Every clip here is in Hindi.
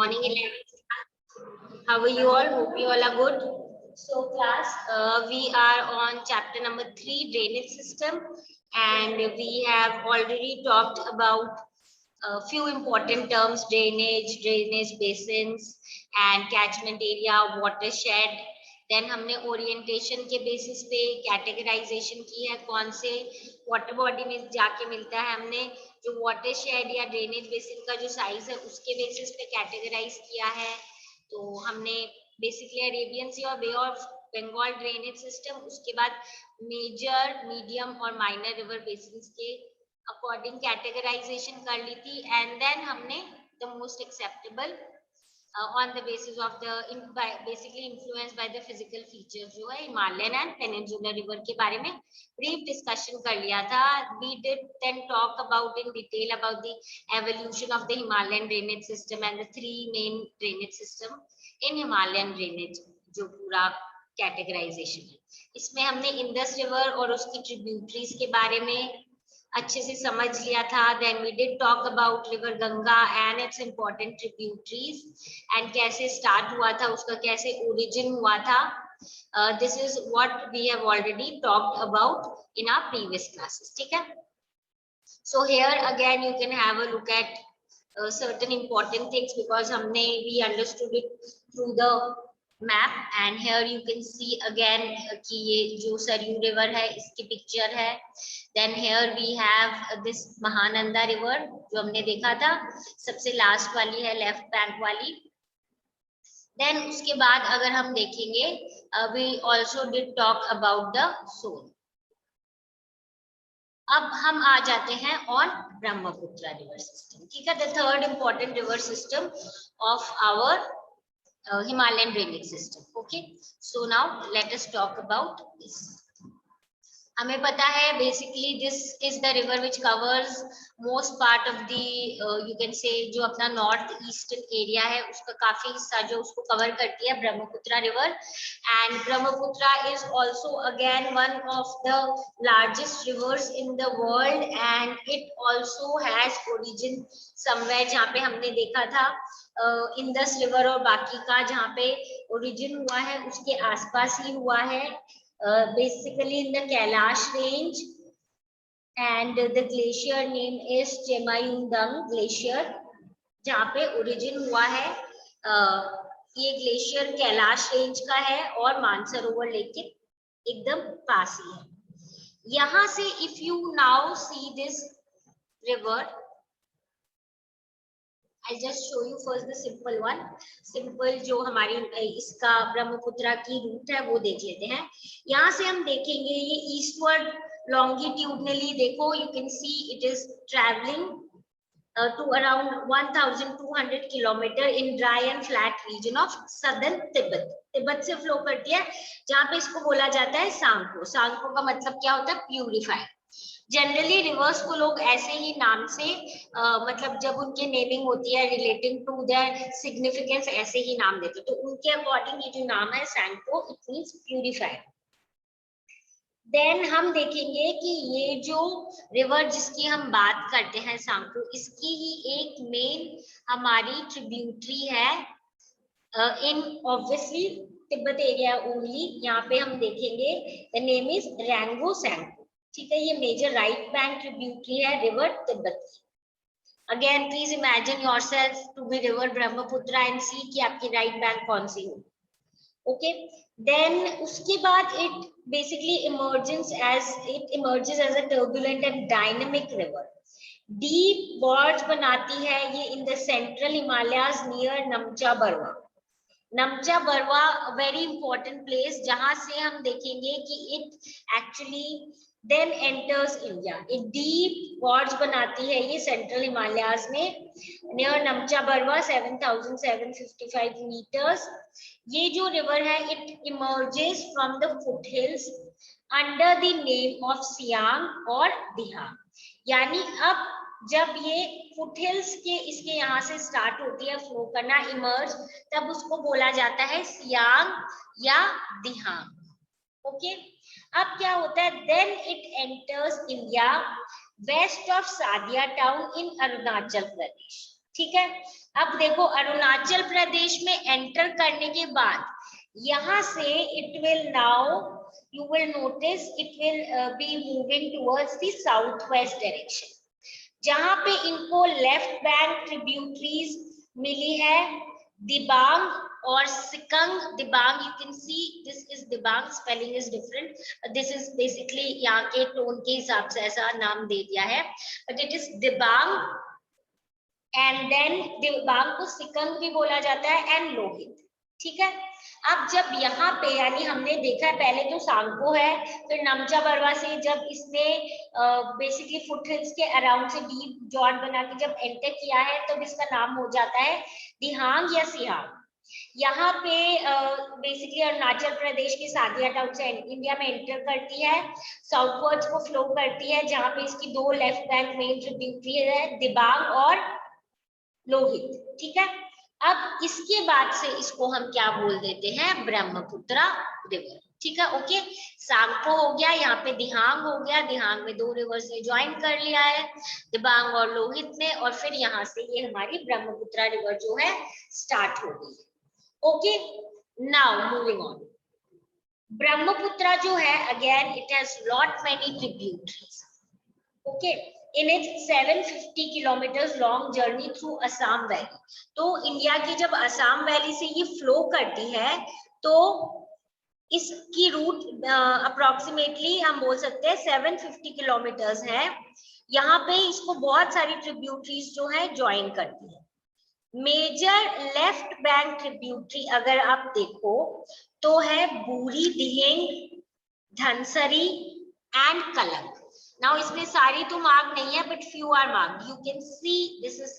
Morning 11. How are you all? Hope you all are good. So class, we are on chapter number 3, drainage system, and we have already talked about a few important terms: drainage basins, and catchment area, watershed. Then हमने ओरिएंटेशन के बेसिस पे कैटेगराइजेशन की है, कौन से वाटर बॉडी में जाके मिलता है, हमने जो वाटर शेड या ड्रेनेज बेसिन का जो साइज है उसके बेसिस पे कैटेगराइज किया है। तो हमने बेसिकली अरेबियन सी और बे ऑफ बंगाल ड्रेनेज सिस्टम, उसके बाद मेजर, मीडियम और माइनर रिवर बेसिन के अकॉर्डिंग कैटेगराइजेशन कर ली थी। एंड देन हमने the most acceptable on the basis of the basically influenced by the physical features जो है हिमालयन एंड पेनिनसुलर रिवर के बारे में ब्रीफ डिस्कशन कर लिया था। We did then talk about in detail about the evolution of the Himalayan drainage system and the 3 main drainage system in Himalayan drainage, जो पूरा कैटेगराइजेशन है। इसमें हमने इंडस रिवर और उसकी ट्रिब्यूटरीज के बारे में अच्छे से समझ लिया था। Then we did talk about river Ganga and its important tributaries and कैसे start हुआ था, उसका कैसे origin हुआ था। This is what we have already talked about in our previous classes. ठीक है? So here again you can have a look at certain important things because हमने we understood it through the map, and here you can see again कि ये जो सरयू river है इसकी picture है। Then here we have this Mahananda river जो हमने देखा था, सबसे लास्ट वाली है, लेफ्ट बैंक वाली। Then उसके बाद अगर हम देखेंगे we also did talk about the Son। अब हम आ जाते हैं on ब्रह्मपुत्र river system। ठीक है, the third important river system of our Himalayan drainage system. Okay, so now let us talk about this. हमें पता है basically this is the river which covers most part of the you can say जो अपना नॉर्थ ईस्टर्न एरिया है उसका काफी हिस्सा जो उसको कवर करती है Brahmaputra river. And Brahmaputra is also again one of the largest rivers in the world and it also has origin somewhere, जहाँ पे हमने देखा था इंडस रिवर और बाकी का जहाँ पे ओरिजिन हुआ है उसके आसपास ही हुआ है, basically in the Kailash range, and the glacier name is Chemayundang glacier जहाँ पे ओरिजिन हुआ है। ये ग्लेशियर कैलाश रेंज का है और मानसरोवर लेक के एकदम पास ही है। यहाँ से if you now see this river, I just show you first the simple one। Simple जो हमारी इसका ब्रह्मपुत्र की रूट है वो देख लेते हैं। यहाँ से हम देखेंगे ये ईस्टवर्ड लॉन्गिट्यूडनली, देखो you can see it is traveling to around 1200 kilometre in dry and flat region of southern Tibet। Tibet से फ्लो करती है जहाँ पे इसको बोला जाता है सांगपो। सांगपो का मतलब क्या होता है? प्यूरिफाइड। जनरली रिवर्स को लोग ऐसे ही नाम से मतलब जब उनके नेमिंग होती है रिलेटिंग टू देयर सिग्निफिकेंस ऐसे ही नाम देते, तो उनके अकॉर्डिंग ये जो नाम है Tsangpo, it means purified. Then हम देखेंगे कि ये जो रिवर जिसकी हम बात करते हैं सांगपो, इसकी ही एक मेन हमारी ट्रिब्यूटरी है in obviously Tibet area only. यहाँ पे हम देखेंगे the name is Rango Tsangpo. ठीक है, ये मेजर राइट बैंक ट्रिब्यूटरी है रिवर तिब्बत की। Again please imagine yourself to be river Brahmaputra and see कि आपकी राइट बैंक कौन सी हो। ओके, देन उसके बाद it basically emerges as a turbulent and dynamic river. Deep gorge बनाती है ये in the central Himalayas near Namcha Barwa. Namcha Barwa very important place जहां से हम देखेंगे कि it actually then enters India। एक deep gorge बनाती है ये सेंट्रल हिमालयाज में near नमचा बरवा 7755 meters। ये जो रिवर है it emerges from the foothills under the name of Siang और दिहांग। यानी अब जब ये फुटहिल्स के इसके यहाँ से स्टार्ट होती है फ्लो करना इमर्ज, तब उसको बोला जाता है सियांग या दिहांग। ओके, अब क्या होता है? Then it enters India west of Sadiya town in Arunachal Pradesh. ठीक है। अब देखो अरुणाचल प्रदेश में एंटर करने के बाद यहाँ से it will now you will notice it will be moving towards the southwest direction, जहां पे इनको लेफ्ट बैंक ट्रिब्यूटरीज मिली है दिबांग और Sikang. Dibang you can see this is Dibang, spelling is different, this is basically यहाँ के टोन के हिसाब से ऐसा नाम दे दिया है, but it is Dibang and then Dibang को सिकंग भी बोला जाता है एंड लोहित। ठीक है। अब जब यहाँ पे यानी हमने देखा है पहले तो सांगपो है, फिर नमचा बरवा से जब इसने बेसिकली फुटहिल्स के अराउंड से डीप जॉन बना के जब एंटर किया है तो इसका नाम हो जाता है दिहांग या सिहांग। यहाँ पे बेसिकली अरुणाचल प्रदेश के सादिया टाउन से इंडिया में एंटर करती है, साउथवर्ड्स को फ्लो करती है, जहाँ पे इसकी दो लेफ्ट बैंक मेन ट्रिब्यूटरी है दिबांग और लोहित। ठीक है। अब इसके बाद से इसको हम क्या बोल देते हैं, ब्रह्मपुत्रा रिवर। ठीक है। ओके, सांगपो हो गया, यहाँ पे दिहांग हो गया, दिहांग में दो रिवर से ज्वाइन कर लिया है दिबांग और लोहित ने, और फिर यहाँ से ये हमारी ब्रह्मपुत्रा रिवर जो है स्टार्ट हो गई। Okay, now moving on. Brahmaputra जो है again it has lot many tributaries. Okay, in its 750 kilometers long journey through Assam Valley। तो इंडिया की जब असम वैली से ये फ्लो करती है तो इसकी रूट अप्रोक्सीमेटली हम बोल सकते हैं 750 किलोमीटर्स है। यहाँ पे इसको बहुत सारी ट्रिब्यूटरीज जो है ज्वाइन करती है। मेजर लेफ्ट बैंक ट्रिब्यूटरी अगर आप देखो तो है बूरी दिहिंग, धनसरी एंड कलंग। नाउ इसमें सारी तो मार्क नहीं है but few are mark, you can see this is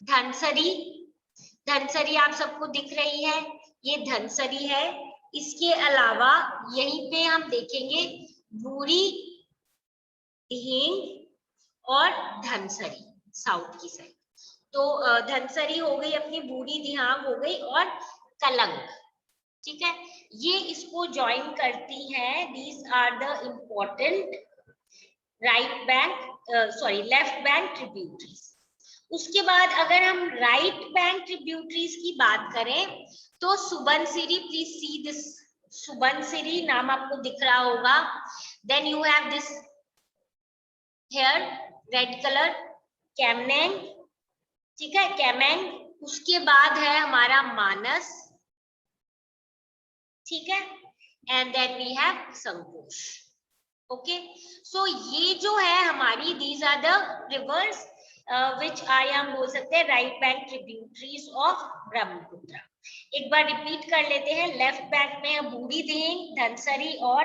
Dhansiri. Dhansiri आप सबको दिख रही है, ये धनसरी है। इसके अलावा यहीं पे हम देखेंगे बूरी दिहिंग और धनसरी साउथ की साइड। तो धनसरी हो गई अपनी, बूढ़ी दिहांग हो गई और कलंग। ठीक है, ये इसको ज्वाइन करती है। These are the important right bank sorry left bank tributaries. उसके बाद अगर हम राइट बैंक ट्रिब्यूटरीज की बात करें तो Subansiri, please see this Subansiri नाम आपको दिख रहा होगा। Then you have this here red colour Kameng. ठीक है, कैमेंग। उसके बाद है हमारा मानस। ठीक है, and then we have Sankosh. Okay, so ये जो है हमारी these are the rivers which I हम बोल सकते हैं right bank tributaries of Brahmaputra. एक बार रिपीट कर लेते हैं। लेफ्ट बैंक में है बूढ़ी दिहिंग, धनसरी और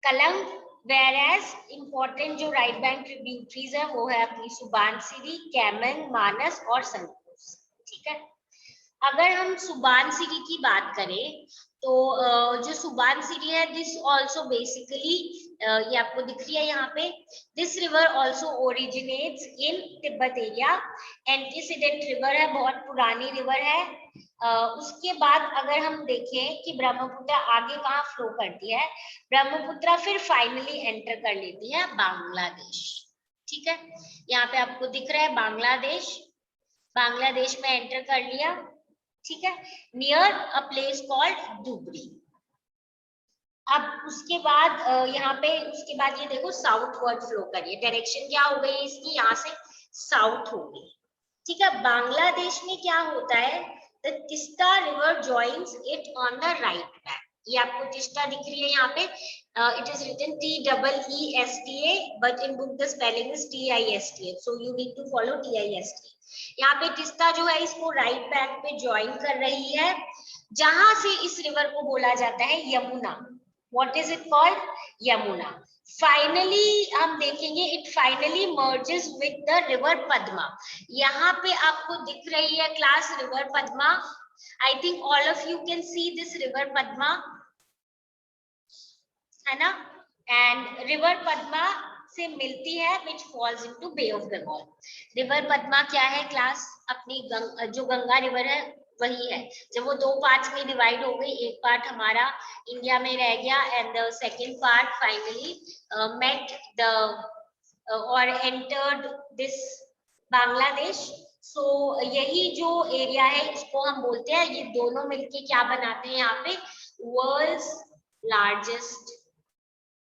कलंग, whereas important जो राइट बैंक ट्रिब्यूटरीज है वो है अपनी सुबानसिरी, कैमन, मानस और संकोश। ठीक है, अगर हम सुबानसिरी की बात करें तो जो सुबानसिरी है दिस ऑल्सो बेसिकली ये आपको दिख रही है यहाँ पे, this river also originates in Tibet area. Antecedent river है, बहुत पुरानी रिवर है। उसके बाद अगर हम देखें कि ब्रह्मपुत्र आगे कहाँ फ्लो करती है, ब्रह्मपुत्र फिर फाइनली एंटर कर लेती है बांग्लादेश। ठीक है, यहाँ पे आपको दिख रहा है बांग्लादेश, बांग्लादेश में एंटर कर लिया। ठीक है, near a place called Dhubri. अब उसके बाद यहाँ पे उसके बाद ये देखो साउथ वर्ड फ्लो करिए, डायरेक्शन क्या हो गई इसकी, यहाँ से साउथ हो गई। ठीक है, बांग्लादेश में क्या होता है, the Teesta river joins it on the right bank. ये आपको तिस्ता दिख रही है यहाँ पे, it is written TEESTA but in book the spelling is TISTA, so you need to follow TISTA। यहाँ पे तिस्ता जो है इसको राइट बैंक पे ज्वाइन कर रही है, जहां से इस रिवर को बोला जाता है Yamuna. What is it called, Yamuna. Finally हम देखेंगे it finally merges with the river Padma. यहाँ पे आपको दिख रही है class river Padma. I think all of you can see this river Padma, है ना। एंड रिवर पद्मा से मिलती है which falls into Bay of Bengal। River Padma क्या है क्लास, अपनी जो गंगा रिवर है वही है। जब वो दो पार्ट्स में डिवाइड हो गई, एक पार्ट हमारा इंडिया में रह गया and the second part finally met the or entered this Bangladesh. So यही जो एरिया है इसको हम बोलते हैं, ये दोनों मिलके क्या बनाते हैं यहाँ पे, world's largest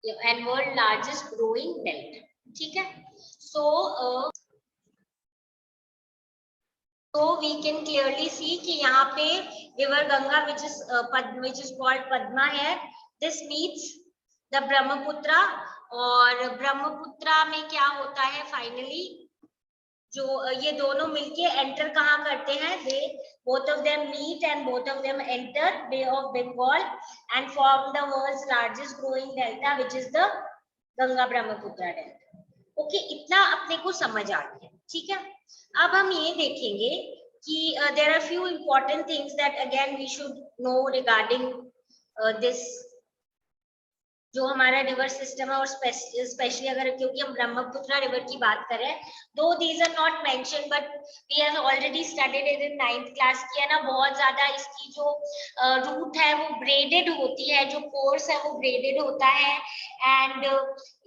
and world largest growing belt. ठीक है, so we can clearly see कि यहाँ पे river Ganga which is called Padma है, दिस मीट्स द ब्रह्मपुत्रा। और ब्रह्मपुत्रा में क्या होता है फाइनली, जो ये दोनों मिलके एंटर कहाँ करते हैं, दे both of them meet and both of them enter Bay of Bengal and form the world's largest growing delta which is the Ganga Brahmaputra delta. Okay, इतना अपने को समझ आ गया। ठीक है, अब हम ये देखेंगे कि there are few important things that again we should know regarding this जो हमारा रिवर सिस्टम है, और स्पेशली अगर क्योंकि हम ब्रह्मपुत्र रिवर की बात करें, though these are not mention but we have already studied it in 9th class किया ना। बहुत ज्यादा इसकी जो रूट है वो ब्रेडेड होती है, जो कोर्स है वो ब्रेडेड होता है। एंड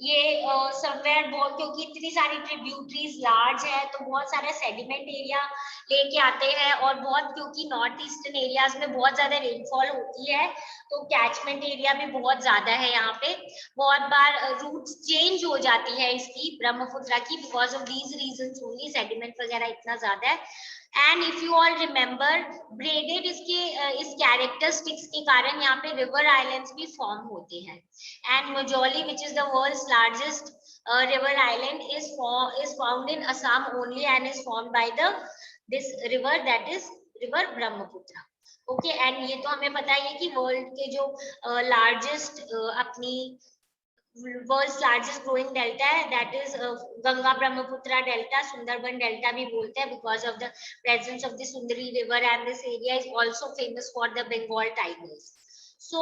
ये समवेयर बहुत, क्योंकि इतनी सारी ट्रिब्यूटरीज लार्ज है तो बहुत सारा सेडिमेंट एरिया लेके आते हैं, और बहुत क्योंकि नॉर्थ ईस्टर्न एरियाज में बहुत ज्यादा रेनफॉल होती है तो कैचमेंट एरिया भी बहुत ज्यादा है। यहाँ पे बहुत बार रूट चेंज हो जाती है इसकी ब्रह्मपुत्र की, because of these reasons only, sediment वगैरह इतना ज्यादा है। And if you all remember, braided इसके इस कैरेक्टरिस्टिक्स के कारण यहाँ पे रिवर आइलैंड्स भी फॉर्म होते हैं। And Majuli which is the world's largest river island is found in Assam only and is formed by this river, that is river Brahmaputra। Okay, and ये तो हमें पता ही है कि वर्ल्ड के जो लार्जेस्ट अपनी वर्ल्ड्स लार्जेस्ट ग्रोइंग डेल्टा है, that is Ganga Brahmaputra delta, Sundarban delta भी बोलते हैं, because of the presence of the Sundari river and this area is also famous for the Bengal tigers. So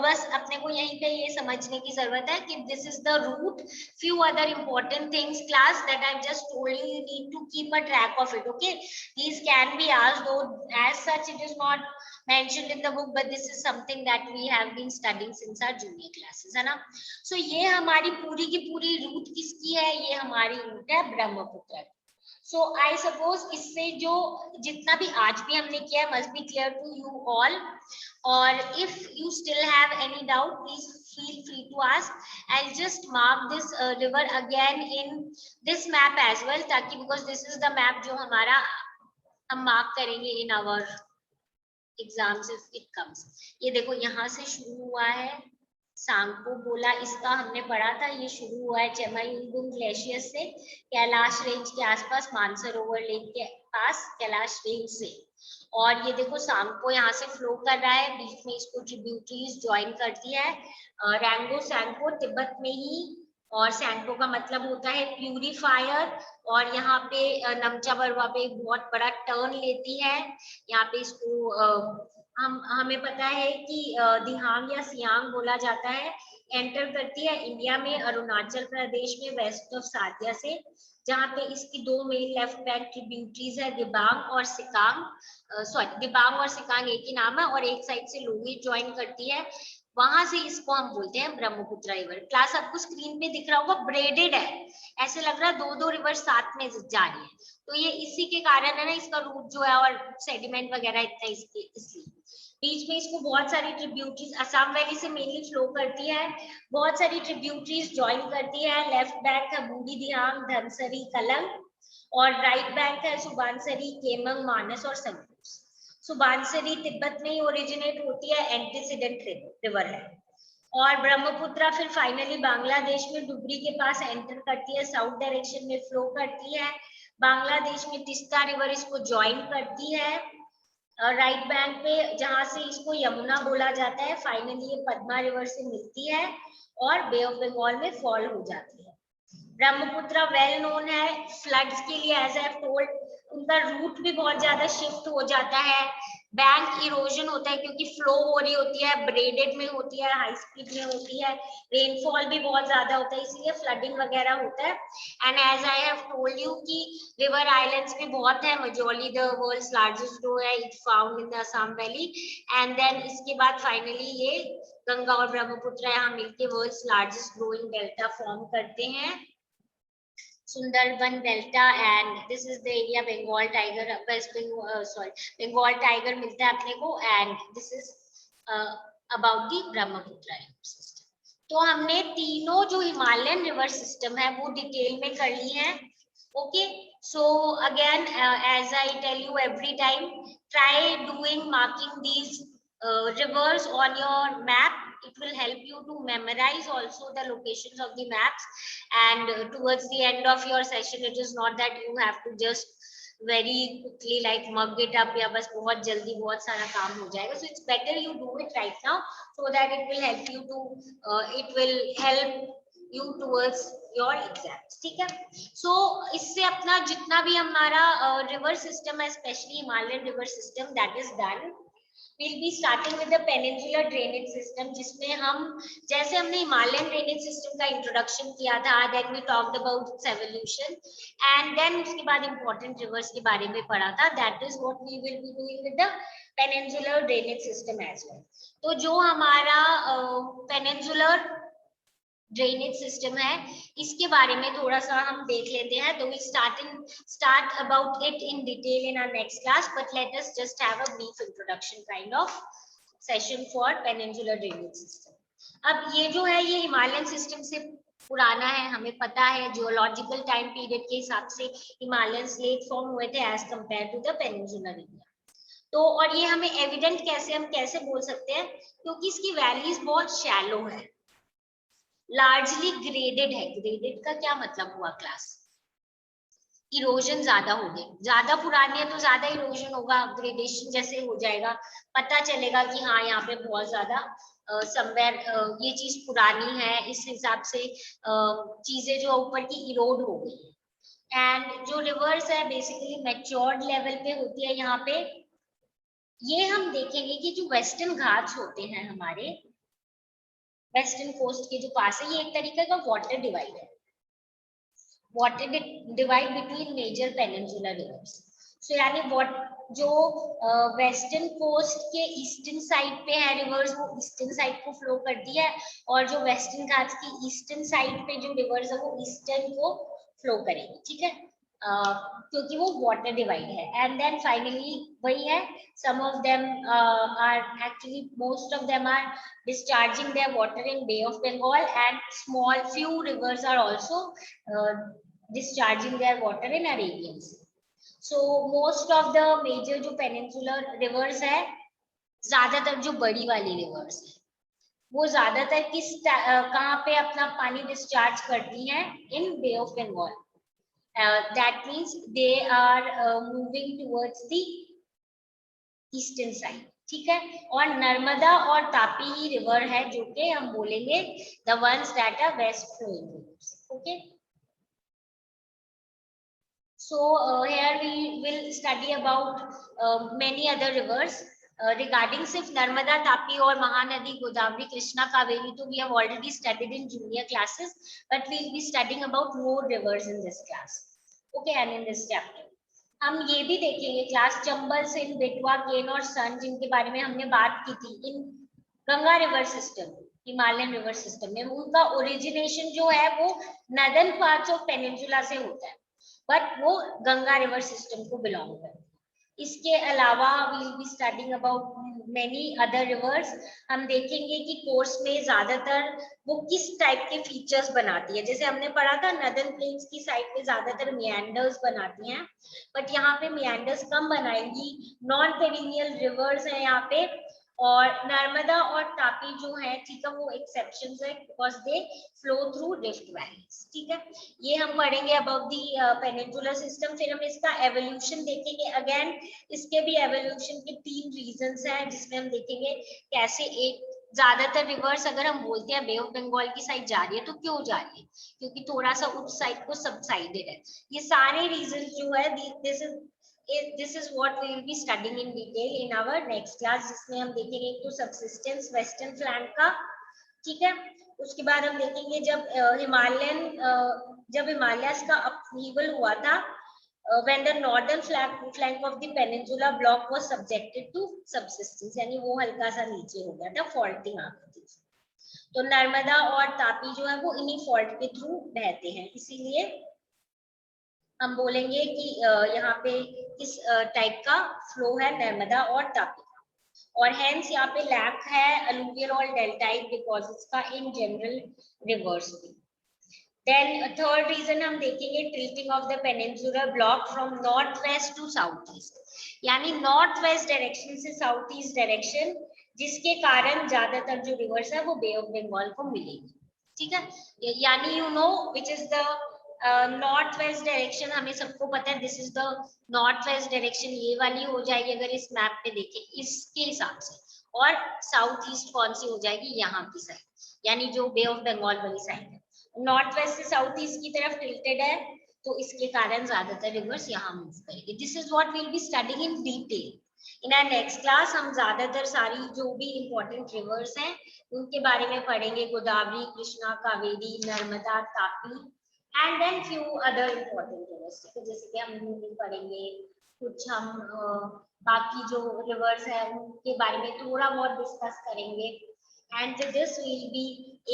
बस अपने को यहीं पे ये समझने की जरूरत है कि this is the route, few other important things class that I've just told you, you need to keep a track of it। okay, these can be asked, though as such it is not mentioned in the book, but this is something that we have been studying since our junior classes, है ना। so ये हमारी पूरी की पूरी रूट किसकी है, ये हमारी रूट है ब्रह्मपुत्र। सो आई सपोज इससे जो जितना भी आज भी हमने किया है must be clear to you all, और if you still have any doubt please feel free to ask। I'll just mark this river again in this map as well, ताकि because this is the map जो हमारा हम mark करेंगे in our exams if it comes। ये देखो यहाँ से शुरू हुआ है सांको बोला, इसका हमने पढ़ा था, ये शुरू हुआ है चेमायुंगुंग ग्लेशियर से, कैलाश रेंज के आसपास, मानसरोवर लेक के पास कैलाश रेंज से। और ये देखो सांको यहाँ से फ्लो कर रहा है, बीच में इसको ट्रिब्यूटरीज ज्वाइन करती है रैंगो सैंको तिब्बत में ही, और सैंको का मतलब होता है प्यूरिफायर। और यहाँ पे नमचा बरवा पे एक बहुत बड़ा टर्न लेती है, यहाँ पे इसको हमें पता है कि दिहांग या सियांग बोला जाता है, एंटर करती है इंडिया में अरुणाचल प्रदेश में वेस्ट ऑफ साथिया से, जहाँ पे इसकी दो मेन लेफ्ट बैंक ट्रिब्यूटरीज है, दिबांग और सिकांग, सॉरी दिबांग और सिकांग एक ही नाम है, और एक साइड से लोहित ज्वाइन करती है, वहां से इसको हम बोलते हैं ब्रह्मपुत्र रिवर। क्लास आपको स्क्रीन पे दिख रहा होगा, ब्रेडेड है, ऐसे लग रहा है दो दो रिवर साथ में जा रही है, तो ये इसी के कारण है ना, इसका रूट जो है और सेडिमेंट वगैरह इतना इसके इसलिए। बीच में इसको बहुत सारी ट्रिब्यूटरीज असम वैली से मेनली फ्लो करती है, बहुत सारी ट्रिब्यूटरीज ज्वाइन करती है। लेफ्ट बैंक है बूढ़ी दिहांग, धनसरी, कलंग, और राइट बैंक है सुबानसरी, केमंग, मानस और संगरूर। सुबानसरी तिब्बत में ही ओरिजिनेट होती है, एंटीसीडेंट रिवर है। और ब्रह्मपुत्र फिर फाइनली बांग्लादेश में डुबरी के पास एंटर करती है, साउथ डायरेक्शन में फ्लो करती है, बांग्लादेश में तिस्ता रिवर इसको ज्वाइन करती है राइट बैंक पे, जहां से इसको यमुना बोला जाता है, फाइनली ये पद्मा रिवर से मिलती है और बे ऑफ बंगाल में फॉल हो जाती है। ब्रह्मपुत्र वेल नोन है फ्लड्स के लिए, एज आई टोल्ड उनका रूट भी बहुत ज्यादा शिफ्ट हो जाता है, बैंक इरोजन होता है क्योंकि फ्लो हो रही होती है, ब्रेडेड में होती है, हाई स्पीड में होती है, रेनफॉल भी बहुत ज्यादा होता है, इसलिए फ्लडिंग वगैरह होता है। And as I have told you कि रिवर आइलैंड्स भी बहुत है, मजौली द वर्ल्ड्स लार्जेस्ट जो है it found in the Assam valley, and then इसके बाद फाइनली ये गंगा और ब्रह्मपुत्र यहाँ मिलके world's largest growing delta form करते हैं। Sundarban Delta, and this is the area Bengal tiger, West Bengal, Bengal tiger मिलता है अपने को, and this is about the Brahmaputra river system. तो हमने तीनों जो हिमालयन रिवर सिस्टम है वो डिटेल में कर ली है. Okay, so again as I tell you every time, try doing marking these rivers on your map. It will help you to memorize also the locations of the maps, and towards the end of your session it is not that you have to just very quickly like mug it up या बस बहुत जल्दी बहुत सारा काम हो जाएगा. So it's better you do it right now so that it will help you to it will help you towards your exams. ठीक है. So इससे अपना जितना भी हमारा river system है, especially Himalayan river system, that is done. We'll be starting with the peninsular drainage system, जिसमें हम जैसे हमने Himalayan drainage system का introduction किया था, then we talked about its evolution, and then उसके बाद important rivers के बारे में पढ़ा था. That is what we will be doing with the peninsular drainage system as well. तो जो हमारा peninsular ड्रेनेज सिस्टम है इसके बारे में थोड़ा सा हम देख लेते हैं. तो we start about it in detail in our next class, but let us just have a brief introduction kind of session for peninsular drainage system. अब ये जो है ये हिमालयन सिस्टम से पुराना है, हमें पता है जियोलॉजिकल टाइम पीरियड के हिसाब से हिमालयन लेट फॉर्म हुए थे as compare to the peninsular area. तो और ये हमें एविडेंट कैसे हम कैसे बोल सकते हैं, क्योंकि इसकी वैलीज बहुत शैलो है, लार्जली ग्रेडेड है. ग्रेडेड का क्या मतलब हुआ क्लास? इरोजन ज्यादा हो गई, ज्यादा पुरानी है तो ज्यादा इरोजन होगा, ग्रेडेशन जैसे हो जाएगा, पता चलेगा कि हाँ यहाँ पे बहुत ज्यादा समवेयर ये चीज पुरानी है, इस हिसाब से चीजें जो ऊपर की इरोड हो गई. एंड जो रिवर्स है बेसिकली मैच्योर्ड लेवल पे होती है. यहाँ पे ये हम देखेंगे कि जो वेस्टर्न घाट्स होते हैं हमारे वेस्टर्न कोस्ट के जो पास है, ये एक तरीके का वाटर डिवाइड है, water divide between major peninsular rivers. So यानी जो वेस्टर्न कोस्ट के ईस्टर्न साइड पे है रिवर्स, वो ईस्टर्न साइड को फ्लो करती है, और जो वेस्टर्न घाट्स की ईस्टर्न साइड पे जो रिवर्स है वो ईस्टर्न को फ्लो करेगी. ठीक है, क्योंकि वो वाटर डिवाइड है. एंड देन फाइनली वही है, some of them are actually most of them are discharging their water in Bay of Bengal, and small few rivers are also discharging their water in Arabian Sea. So most of the major जो peninsular rivers है, ज्यादातर जो बड़ी वाली rivers है वो ज्यादातर किस कहाँ पे अपना पानी डिस्चार्ज करती हैं? इन Bay of Bengal. That means they are moving towards the eastern side. ठीक है, और नर्मदा और तापी ही रिवर है जो कि हम बोलेंगे the ones that are west flowing rivers. Okay, so here we will study about many other rivers regarding सिर्फ नर्मदा, तापी और महानदी, गोदावरी, कृष्णा, कावेरी तो we have already studied in junior classes, but we will be studying about more rivers in this class. Okay, and in this chapter हम ये भी देखेंगे क्लास चंबल, सिंध, बेटवा, केन और सन, जिनके बारे में हमने बात की थी in Ganga river system, Himalayan river system में. उनका ओरिजिनेशन जो है वो नदर्न पार्ट्स ऑफ पेनिनसुला से होता है, बट वो गंगा रिवर सिस्टम को बिलोंग करता है. इसके अलावा we will be studying about many other rivers. हम देखेंगे कि कोर्स में ज्यादातर वो किस टाइप के फीचर्स बनाती है. जैसे हमने पढ़ा था नदर्न प्लेन्स की साइड पे ज्यादातर मियांडर्स बनाती हैं, बट यहाँ पे मियांडर्स कम बनाएंगी. नॉन पेरिनियल रिवर्स है यहाँ पे, और नर्मदा और तापी जो है, ठीक है, वो एक्सेप्शंस है because they flow through rift valleys. ठीक है, ये हम पढ़ेंगे अबाउट दी पेनिनसुलर सिस्टम. फिर हम इसका एवोल्यूशन देखेंगे. अगेन इसके भी एवोल्यूशन के 3 रीजंस हैं जिसमें हम देखेंगे कैसे एक ज्यादातर रिवर्स अगर हम बोलते हैं बे ऑफ बंगाल की साइड जा रही है तो क्यों जा रही है, क्योंकि थोड़ा सा उस साइड को सबसाइडेड है. ये सारे रीजन जो है this is what we will be studying in detail in our next class, जिसमें हम देखेंगे एक तो सबसिस्टेंस वेस्टर्न फ्लैंक का. ठीक है, उसके बाद हम देखेंगे जब हिमालयस का अपहीवल हुआ था, when the northern flank of the peninsula block was subjected to subsidence, यानी वो हल्का सा नीचे हो गया था, फॉल्टिंग आ गई थी. तो नर्मदा और तापी जो है वो इन्हीं फॉल्ट के थ्रू बहते हैं, इसीलिए हम बोलेंगे कि यहाँ पे किस टाइप का फ्लो है नर्मदा और तापी का, और हेंस यहाँ पे लैक है अलुवियल और डेल्टाइक डिपॉजिट्स का इन जनरल रिवर्स में। देन थर्ड रीजन हम देखेंगे tilting of the peninsular block from north west to south east, यानी नॉर्थ वेस्ट डायरेक्शन से साउथ ईस्ट डायरेक्शन, जिसके कारण ज्यादातर जो रिवर्स है वो बे ऑफ बंगाल को मिलेगी। ठीक है, यानी you know which is the north west direction, हमें सबको पता है this is the north west direction, ये वाली हो जाएगी अगर इस मैप पे देखें इसके हिसाब से, और साउथ ईस्ट कौन सी हो जाएगी, यहाँ की साइड, यानी जो बे ऑफ बंगाल वाली साइड है, नॉर्थ वेस्ट से साउथ ईस्ट की तरफ टिल्टेड है, तो इसके कारण ज्यादातर रिवर्स यहाँ मूव करेंगे। This is what we will be studying in detail in our next class. हम ज्यादातर सारी जो भी इंपॉर्टेंट रिवर्स हैं उनके बारे में पढ़ेंगे, Godavari, Krishna, Kaveri, Narmada, Tapi, and then few other important rivers, जैसे कि हम हिंदी पढ़ेंगे, कुछ हम बाकी जो रिवर्स है उनके बारे में थोड़ा बहुत डिस्कस करेंगे, and with this we'll be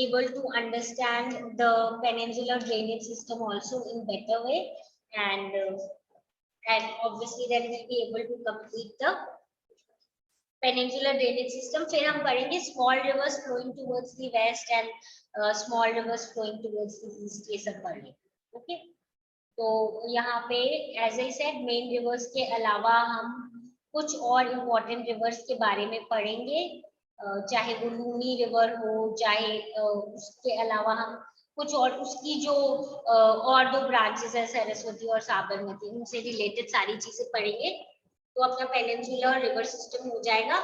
able to understand the peninsular drainage system also in better way, and obviously then we'll be able to complete the peninsular drainage system. फिर हम पढ़ेंगे small rivers flowing towards the west and small rivers flowing towards the east, ये सब पढ़ेंगे। okay, तो यहाँ पे as I said main rivers के अलावा हम कुछ और इम्पोर्टेंट रिवर्स के बारे में पढ़ेंगे, चाहे वो लूनी रिवर हो, चाहे उसके अलावा हम कुछ और उसकी जो और दो ब्रांचेस है सरस्वती और साबरमती, उनसे रिलेटेड सारी चीजें पढ़ेंगे, तो अपना पेनिनसुलर रिवर सिस्टम हो जाएगा।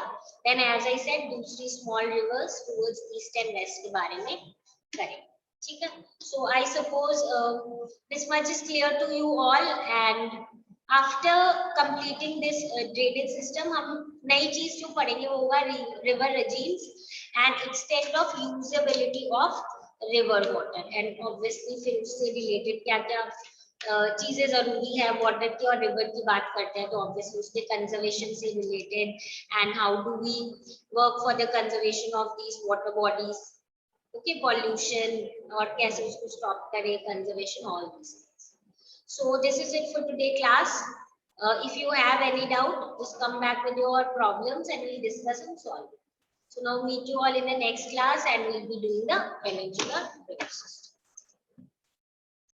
देन एज आई सेड दूसरी small rivers towards east and west के बारे में करेंगे। ठीक है, so I suppose this much is clear to you all, and after completing this drainage system हम नई चीज जो पढ़ेंगे वो होगा river regimes and extent of usability of river water, and obviously फिर उससे रिलेटेड क्या क्या चीजें जरूरी है वाटर की, और रिवर की बात करते हैं तो ऑब्वियसली उसके कंजर्वेशन से related, and how do we work for the conservation of these water bodies, okay, pollution और कैसे उसको स्टॉप करें, conservation, all this. So this is it for today class. If you have any doubt, just come back with your problems and we'll discuss and solve. So now meet you all in the next class and we'll be doing the peninsular river system.